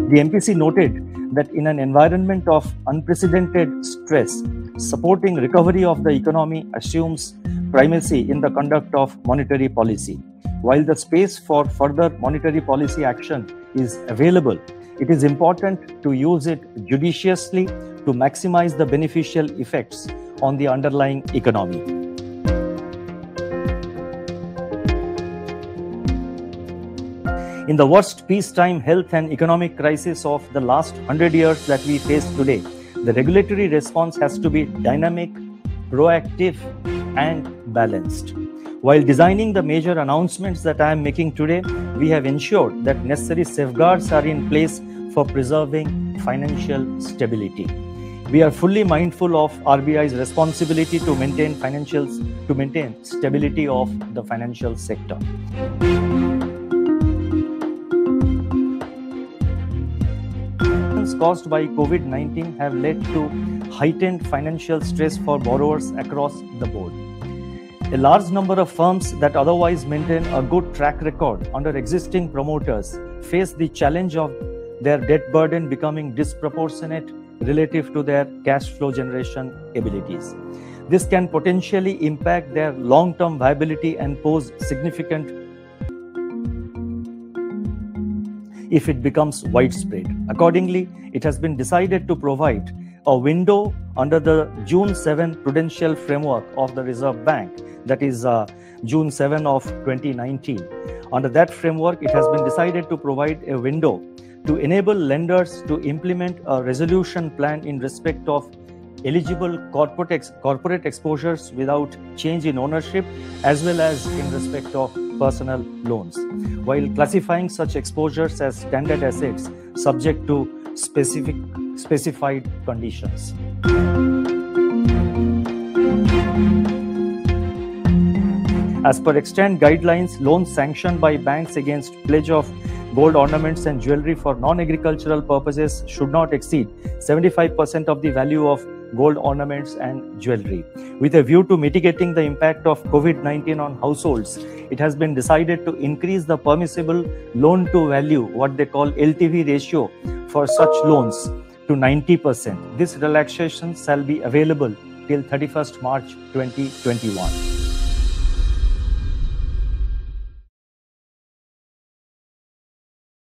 The MPC noted that in an environment of unprecedented stress, supporting recovery of the economy assumes primacy in the conduct of monetary policy. While the space for further monetary policy action is available, it is important to use it judiciously to maximize the beneficial effects on the underlying economy. In the worst peacetime health and economic crisis of the last 100 years that we face today, the regulatory response has to be dynamic, proactive, and balanced. While designing the major announcements that I am making today, we have ensured that necessary safeguards are in place for preserving financial stability. We are fully mindful of RBI's responsibility to maintain stability of the financial sector. Caused by COVID-19 have led to heightened financial stress for borrowers across the board. A large number of firms that otherwise maintain a good track record under existing promoters face the challenge of their debt burden becoming disproportionate relative to their cash flow generation abilities. This can potentially impact their long-term viability and pose significant if it becomes widespread. Accordingly, it has been decided to provide a window under the June 7 Prudential Framework of the Reserve Bank, that is June 7 of 2019. Under that framework, it has been decided to provide a window to enable lenders to implement a resolution plan in respect of eligible corporate exposures without change in ownership, as well as in respect of personal loans, while classifying such exposures as standard assets subject to specified conditions. As per extant guidelines, loans sanctioned by banks against pledge of gold ornaments and jewelry for non-agricultural purposes should not exceed 75% of the value of gold ornaments and jewelry. With a view to mitigating the impact of COVID-19 on households, it has been decided to increase the permissible loan-to-value, what they call LTV ratio, for such loans to 90%. This relaxation shall be available till 31st March 2021.